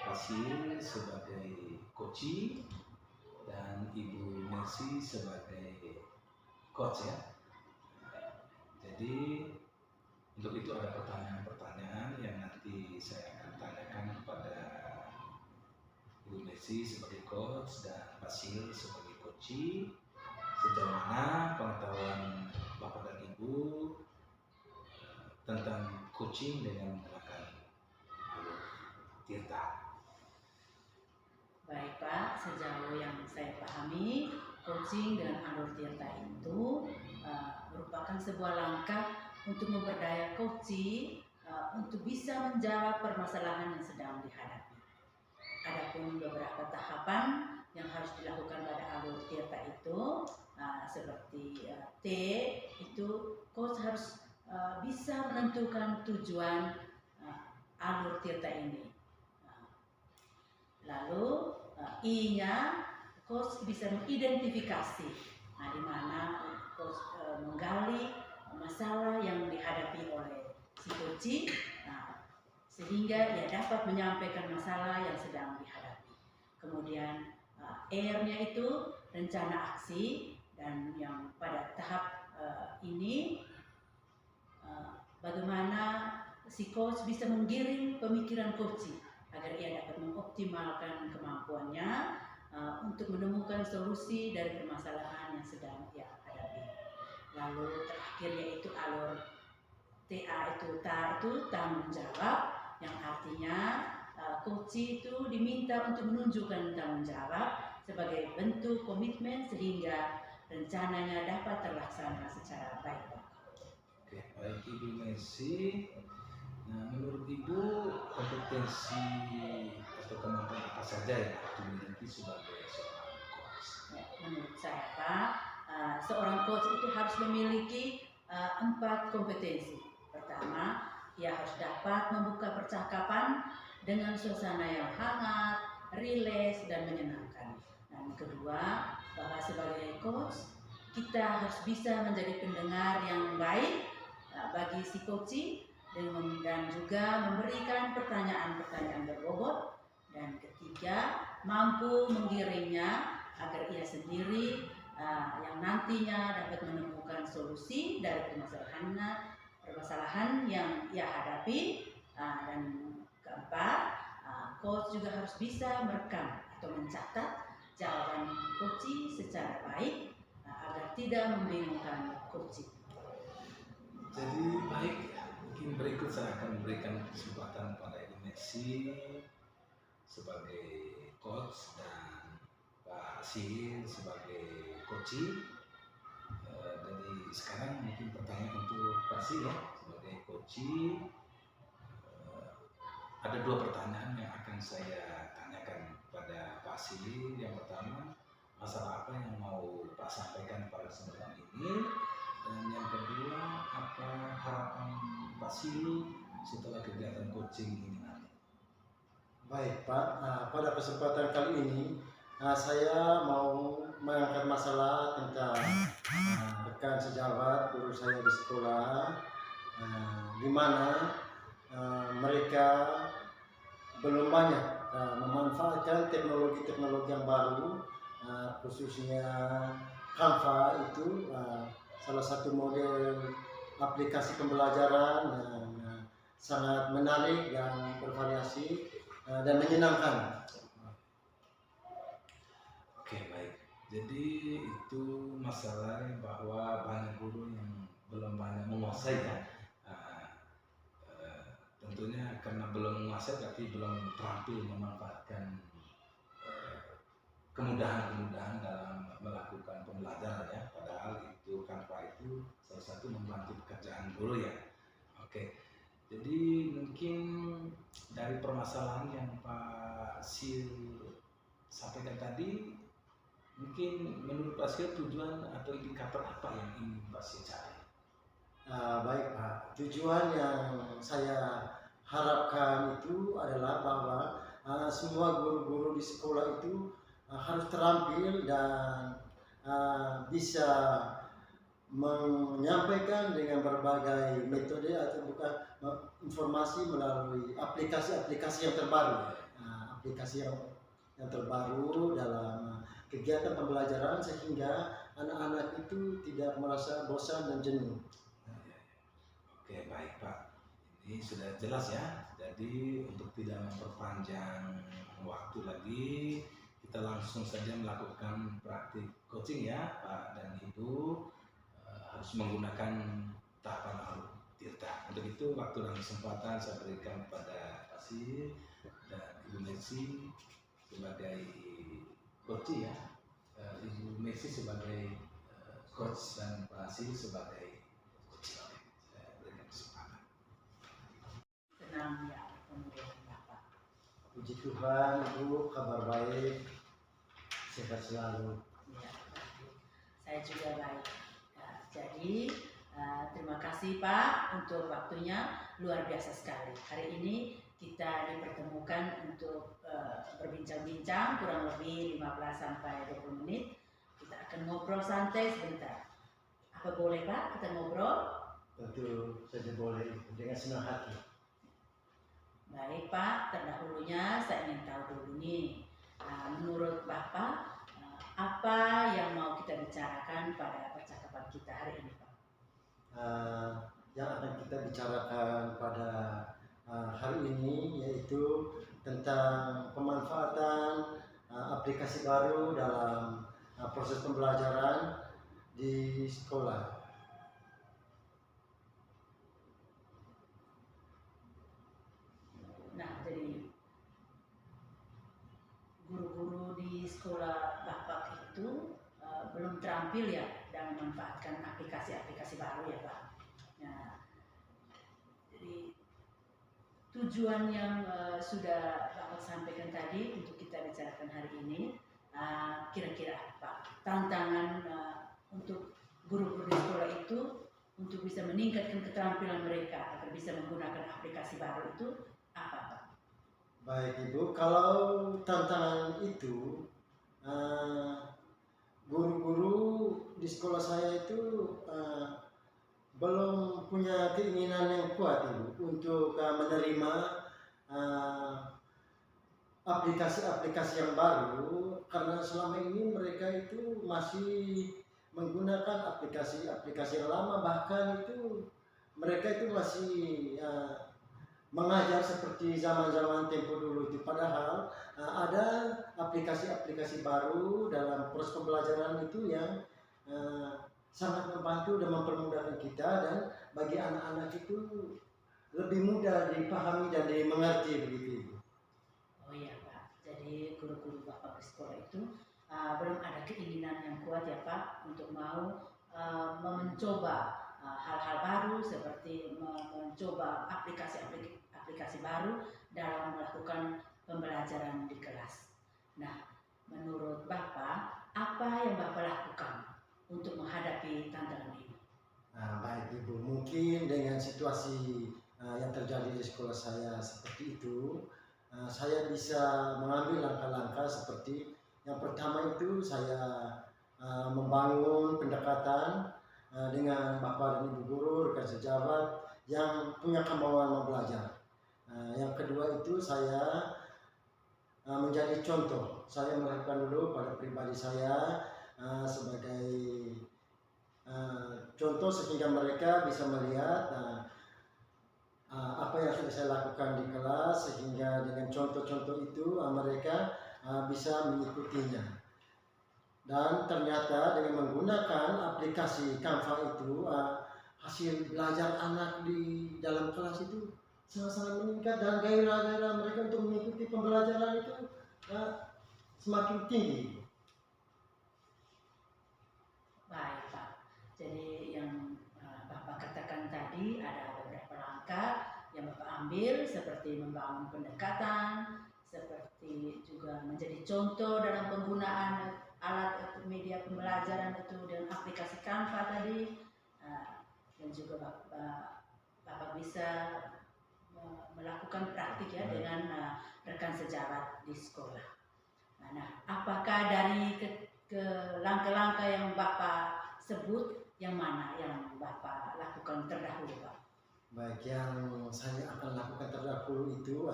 Pak Sil sebagai coach dan Ibu Mercy sebagai coach ya. Jadi untuk itu ada pertanyaan-pertanyaan yang nanti saya akan tanyakan kepada Ibu Mercy sebagai coach dan Pak Sil sebagai coach sejauh mana pengetahuan Bapak dan Ibu tentang coaching dengan menggunakan alur tirta. Baik Pak, sejauh yang saya pahami, coaching dengan alur tirta itu merupakan sebuah langkah untuk memperdaya coach untuk bisa menjawab permasalahan yang sedang dihadapi. Adapun beberapa tahapan yang harus dilakukan pada alur tirta itu, seperti T, itu coach harus bisa menentukan tujuan alur tirta ini. Lalu I-nya, coach bisa mengidentifikasi, di mana coach menggali masalah yang dihadapi oleh si coach, sehingga ia dapat menyampaikan masalah yang sedang dihadapi. Kemudian R-nya itu rencana aksi, dan yang pada tahap ini bagaimana si coach bisa menggiring pemikiran coach agar ia dapat mengoptimalkan kemampuannya untuk menemukan solusi dari permasalahan yang sedang ia hadapi. Lalu terakhir yaitu alur TA itu tanggung jawab, yang artinya coach itu diminta untuk menunjukkan tanggung jawab sebagai bentuk komitmen sehingga rencananya dapat terlaksana secara baik. Oke, baik Ibu Mercy. Nah, menurut Ibu kompetensi atau kemampuan apa saja yang harus dimiliki sebagai seorang coach? Menurut saya Pak, seorang coach itu harus memiliki 4 kompetensi. Pertama, ia harus dapat membuka percakapan dengan suasana yang hangat, rileks, dan menyenangkan. Dan kedua, bahwa sebagai coach kita harus bisa menjadi pendengar yang baik bagi si coach, dan juga memberikan pertanyaan-pertanyaan berbobot. Dan ketiga, mampu menggiringnya agar ia sendiri yang nantinya dapat menemukan solusi dari permasalahan yang ia hadapi. Dan keempat, coach juga harus bisa merekam atau mencatat jawaban coach secara baik agar tidak membingungkan coach. Jadi baik, mungkin berikut saya akan memberikan kesempatan pada Ibu Mercy sebagai coach dan Pak Sil sebagai coach. Jadi sekarang mungkin pertanyaan untuk Pak Sil ya, sebagai coach. Ada 2 pertanyaan yang akan saya tanyakan pada Pak Sil. Yang pertama, masalah apa yang mau Pak sampaikan pada kesempatan ini? Dan yang kedua, apa harapan Pak Sil setelah kegiatan coaching ini nanti? Baik Pak, pada kesempatan kali ini saya mau mengangkat masalah tentang rekan sejawat guru saya di sekolah, di mana mereka belum banyak memanfaatkan teknologi-teknologi yang baru, khususnya Canva itu salah satu model aplikasi pembelajaran yang sangat menarik dan bervariasi dan menyenangkan. Oke, baik. Jadi itu masalah bahwa banyak guru yang belum banyak menguasai ya. Tentunya karena belum menguasai berarti belum terampil memanfaatkan kemudahan-kemudahan dalam melakukan pembelajaran ya. Padahal itu Canva itu salah satu membantu pekerjaan guru ya. Oke. Jadi mungkin dari permasalahan yang Pak Sil sampaikan tadi, mungkin menurut Pak Sil tujuan atau indikator apa yang ingin Pak Sil cari? Baik Pak, tujuan yang saya harapkan itu adalah bahwa semua guru-guru di sekolah itu harus terampil dan bisa menyampaikan dengan berbagai metode atau bukan informasi melalui aplikasi-aplikasi yang terbaru, aplikasi yang terbaru dalam kegiatan pembelajaran sehingga anak-anak itu tidak merasa bosan dan jenuh. Oke, baik Pak. Ini sudah jelas ya. Jadi untuk tidak memperpanjang waktu lagi, kita langsung saja melakukan praktik coaching ya Pak dan Ibu. Harus menggunakan tahapan alur tirta. Untuk itu waktu dan kesempatan saya berikan kepada Pak Sil dan Ibu Mercy sebagai coach ya, Ibu Mercy sebagai coach dan Pak Sil sebagai coach. Saya berikan kesempatan. Senang ya pemilihan Bapak. Puji Tuhan, Ibu, kabar baik, sehat selalu. Ya, baik. Saya juga baik. Ya, jadi terima kasih Pak untuk waktunya, luar biasa sekali. Hari ini kita dipertemukan untuk berbincang-bincang kurang lebih 15 sampai 20 menit. Kita akan ngobrol santai sebentar. Apa boleh Pak kita ngobrol? Tentu saja boleh, dengan senang hati. Baik Pak, terdahulunya saya ingin tahu dulu nih, menurut Bapak apa yang mau kita bicarakan pada percakapan kita hari ini Pak? Yang akan kita bicarakan pada hari ini yaitu tentang pemanfaatan aplikasi baru dalam proses pembelajaran di sekolah. Nah, jadi guru-guru di sekolah Bapak itu belum terampil ya dalam memanfaatkan aplikasi-aplikasi baru ya Pak. Nah, jadi tujuan yang sudah Bapak sampaikan tadi untuk kita bicarakan hari ini, kira-kira apa tantangan untuk guru-guru di sekolah itu untuk bisa meningkatkan keterampilan mereka agar bisa menggunakan aplikasi baru itu apa Pak? Baik Ibu, kalau tantangan itu guru-guru di sekolah saya itu belum punya keinginan yang kuat Ibu untuk menerima aplikasi-aplikasi yang baru, karena selama ini mereka itu masih menggunakan aplikasi-aplikasi yang lama, bahkan itu mereka itu masih mengajar seperti zaman-zaman tempo dulu itu. Padahal ada aplikasi-aplikasi baru dalam proses pembelajaran itu yang sangat membantu dan mempermudahkan kita, dan bagi anak-anak itu lebih mudah dipahami dan dimengerti begitu. Oh iya Pak, jadi guru-guru Bapak di sekolah itu belum ada keinginan yang kuat ya Pak untuk mau mencoba hal-hal baru seperti mencoba aplikasi baru dalam melakukan pembelajaran di kelas. Nah, menurut Bapak, apa yang Bapak lakukan untuk menghadapi tantangan ini? Baik Ibu, mungkin dengan situasi yang terjadi di sekolah saya seperti itu, saya bisa mengambil langkah-langkah seperti yang pertama itu saya membangun pendekatan dengan Bapak dan Ibu guru, rekan sejawat yang punya kemauan belajar. Yang kedua itu saya menjadi contoh. Saya melakukan dulu pada pribadi saya sebagai contoh sehingga mereka bisa melihat apa yang sudah saya lakukan di kelas, sehingga dengan contoh-contoh itu mereka bisa mengikutinya. Dan ternyata dengan menggunakan aplikasi Canva itu hasil belajar anak di dalam kelas itu sangat-sangat meningkat, dan gairah-gairah mereka untuk mengikuti pembelajaran itu semakin tinggi. Baik Pak, jadi yang Bapak katakan tadi ada beberapa langkah yang Bapak ambil seperti membangun pendekatan, seperti juga menjadi contoh dalam penggunaan alat atau media pembelajaran itu dan aplikasi Canva tadi, dan juga Bapak bisa melakukan praktik ya dengan rekan sejawat di sekolah. Nah, apakah dari ke langkah-langkah yang Bapak sebut, yang mana yang Bapak lakukan terdahulu Pak? Baik, yang saya akan lakukan terdahulu itu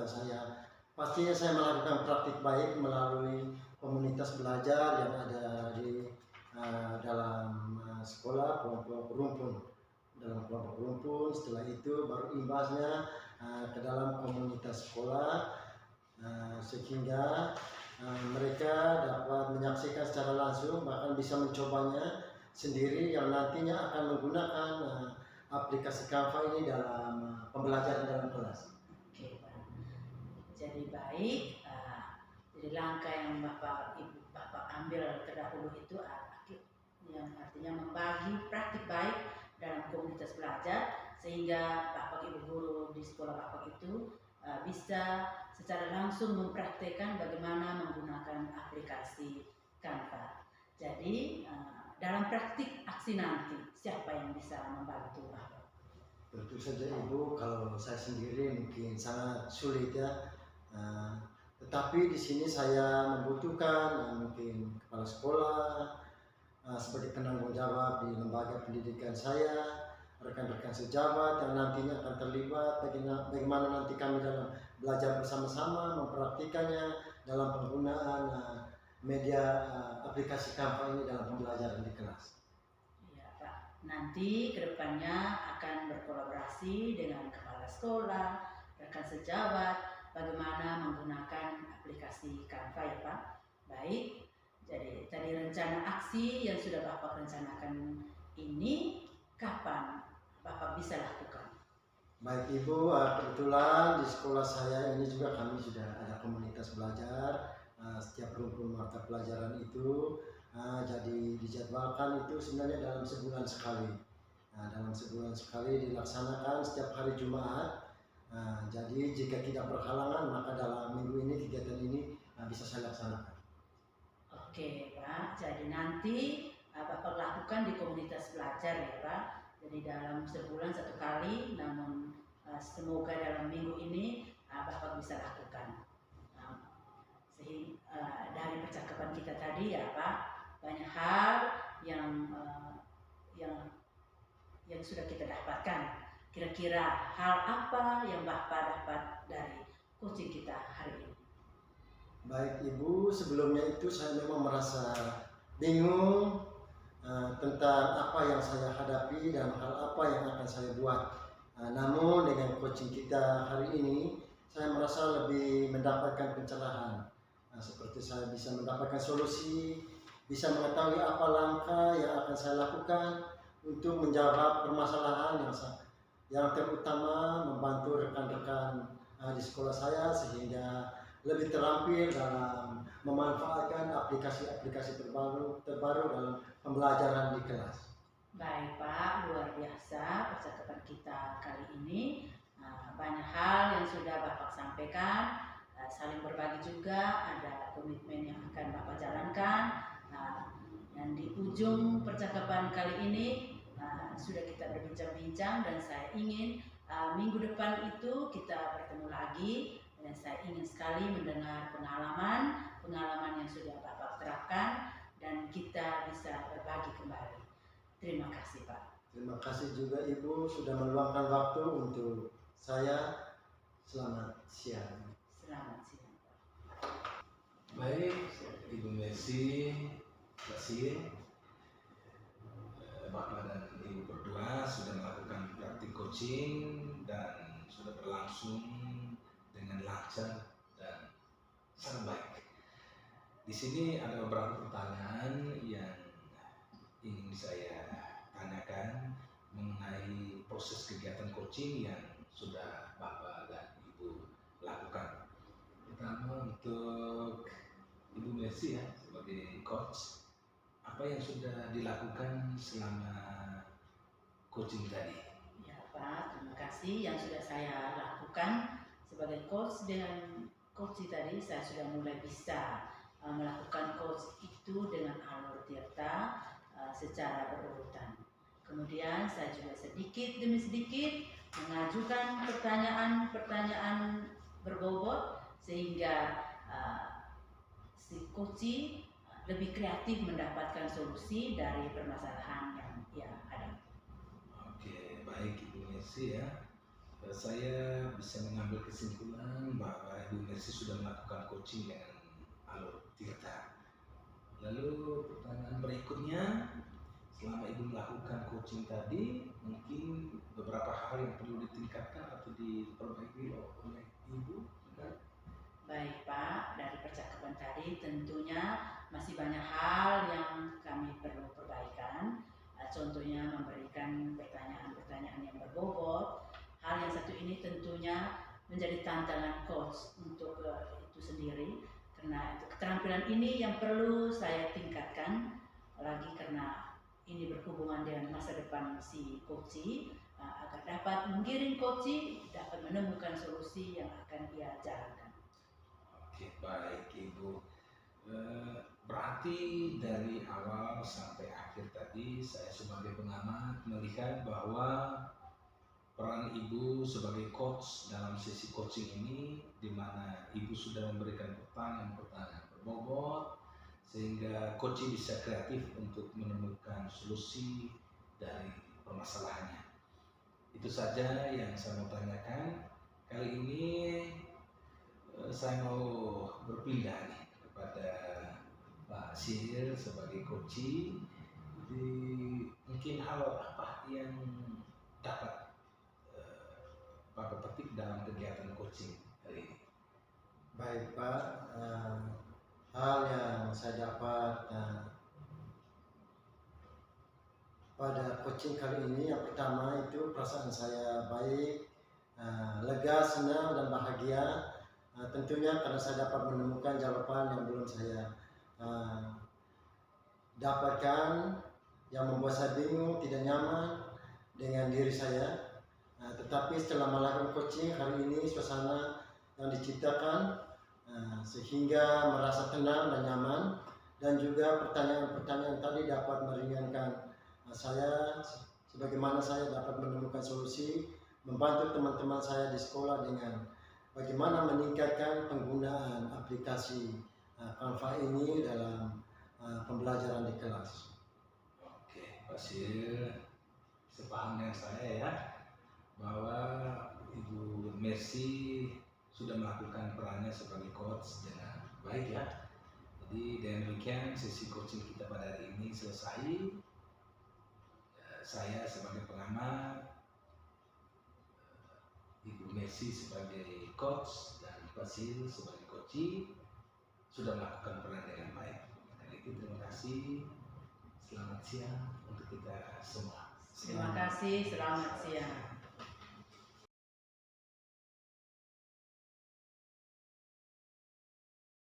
pastinya saya melakukan praktik baik melalui komunitas belajar yang ada di dalam sekolah, kelompok rumpun. Dalam kelompok rumpun, setelah itu baru imbasnya ke dalam komunitas sekolah, sehingga mereka dapat menyaksikan secara langsung, bahkan bisa mencobanya sendiri yang nantinya akan menggunakan aplikasi Canva ini dalam pembelajaran dalam kelas. Oke, Pak. Jadi baik, jadi langkah yang Bapak ambil terdahulu itu yang artinya membagi praktik baik dalam komunitas belajar, sehingga Bapak Ibu guru di sekolah Bapak itu bisa secara langsung mempraktekkan bagaimana menggunakan aplikasi Canva. Jadi dalam praktik aksi nanti siapa yang bisa membantu Bapak? Tentu saja Ibu, kalau saya sendiri mungkin sangat sulit ya. Tetapi di sini saya membutuhkan mungkin kepala sekolah sebagai penanggung jawab di lembaga pendidikan saya, rekan-rekan sejawat yang nantinya akan terlibat, bagaimana nanti kami dalam belajar bersama-sama mempraktikannya dalam penggunaan media aplikasi Canva ini dalam pembelajaran di kelas. Ya Pak, nanti kedepannya akan berkolaborasi dengan kepala sekolah, rekan sejawat, bagaimana menggunakan aplikasi Canva ya Pak. Baik, jadi tadi rencana aksi yang sudah Bapak rencanakan ini kapan Bapak bisa lakukan? Baik Ibu, kebetulan di sekolah saya ini juga kami sudah ada komunitas belajar. Setiap rukun mata pelajaran itu jadi dijadwalkan itu sebenarnya dalam sebulan sekali. Dalam sebulan sekali dilaksanakan setiap hari Jumat. Jadi jika tidak berhalangan maka dalam minggu ini kegiatan ini bisa saya laksanakan. Oke Pak, jadi nanti Bapak lakukan di komunitas belajar ya Pak. Jadi dalam sebulan satu kali, namun semoga dalam minggu ini Bapak bisa lakukan. Sehingga dari percakapan kita tadi ya Pak, banyak hal yang sudah kita dapatkan. Kira-kira hal apa yang Bapak dapat dari coaching kita hari ini? Baik Ibu, sebelumnya itu saya memang merasa bingung tentang apa yang saya hadapi dan hal apa yang akan saya buat. Namun dengan coaching kita hari ini, saya merasa lebih mendapatkan pencerahan. Seperti saya bisa mendapatkan solusi, bisa mengetahui apa langkah yang akan saya lakukan untuk menjawab permasalahan yang terutama membantu rekan-rekan di sekolah saya sehingga lebih terampil dalam memanfaatkan aplikasi-aplikasi terbaru dalam pembelajaran di kelas. Baik Pak, luar biasa percakapan kita kali ini. Banyak hal yang sudah Bapak sampaikan, saling berbagi juga, ada komitmen yang akan Bapak jalankan. Dan di ujung percakapan kali ini sudah kita berbincang-bincang dan saya ingin minggu depan itu kita bertemu lagi. Dan saya ingin sekali mendengar pengalaman yang sudah Bapak terapkan dan kita bisa berbagi kembali. Terima kasih Pak. Terima kasih juga Ibu sudah meluangkan waktu untuk saya. Selamat siang. Selamat siang Pak. Baik, Ibu Mercy, Basir, Bapak dan Ibu berdua sudah melakukan praktik coaching dan sudah berlangsung dengan lancar dan sangat baik. Di sini ada beberapa pertanyaan yang ingin saya tanyakan mengenai proses kegiatan coaching yang sudah Bapak dan Ibu lakukan. Pertama untuk Ibu Mercy ya, sebagai coach, apa yang sudah dilakukan selama coaching tadi? Ya Pak, terima kasih yang sudah saya lakukan sebagai coach. Dengan coach tadi saya sudah mulai bisa melakukan coach itu dengan alur tirta secara berurutan. Kemudian saya juga sedikit demi sedikit mengajukan pertanyaan-pertanyaan berbobot sehingga si coach lebih kreatif mendapatkan solusi dari permasalahan yang ada. Oke, baik Ibu Mercy ya. Saya bisa mengambil kesimpulan bahwa Ibu Mercy sudah melakukan coaching dengan alur tirta. Lalu pertanyaan berikutnya, selama Ibu melakukan coaching tadi, mungkin beberapa hal yang perlu ditingkatkan atau diperbaiki oleh Ibu? Baik Pak, dari percakapan tadi Jadi tentunya masih banyak hal yang kami perlu perbaikan. Contohnya memberikan pertanyaan-pertanyaan yang berbobot. Hal yang satu ini tentunya menjadi tantangan coach untuk itu sendiri, karena itu keterampilan ini yang perlu saya tingkatkan lagi karena ini berhubungan dengan masa depan si coach agar dapat menggiring coach dapat menemukan solusi yang akan ia jalankan. Oke, baik Ibu. Berarti dari awal sampai akhir tadi saya sebagai pengamat melihat bahwa peran Ibu sebagai coach dalam sesi coaching ini, di mana Ibu sudah memberikan pertanyaan-pertanyaan berbobot sehingga coach bisa kreatif untuk menemukan solusi dari permasalahannya. Itu saja yang saya mau tanyakan. Kali ini saya mau berpindah nih kepada Pak Sir sebagai coach. Jadi mungkin hal apa yang dapat Pak petik dalam kegiatan coaching hari ini? Baik Pak, hal yang saya dapat pada coaching kali ini, yang pertama itu perasaan saya baik, lega, senang dan bahagia. Tentunya karena saya dapat menemukan jawaban yang belum saya dapatkan, yang membuat saya bingung, tidak nyaman dengan diri saya. Tetapi setelah melakukan coaching hari ini, suasana yang diciptakan sehingga merasa tenang dan nyaman, dan juga pertanyaan-pertanyaan tadi dapat meringankan saya, sebagaimana saya dapat menemukan solusi, membantu teman-teman saya di sekolah dengan bagaimana meningkatkan penggunaan aplikasi Canva ini dalam pembelajaran di kelas. Oke, Pak Sir, sepaham dengan saya ya, bahwa Ibu Mercy sudah melakukan perannya sebagai coach dengan baik ya. Jadi dengan demikian sesi coaching kita pada hari ini selesai. Saya sebagai pengamat, Ibu Mercy sebagai coach, dan Pak Sir sebagai coach sudah melakukan peran dengan baik. Karena itu terima kasih. Selamat siang untuk kita semua. Terima kasih, selamat siang.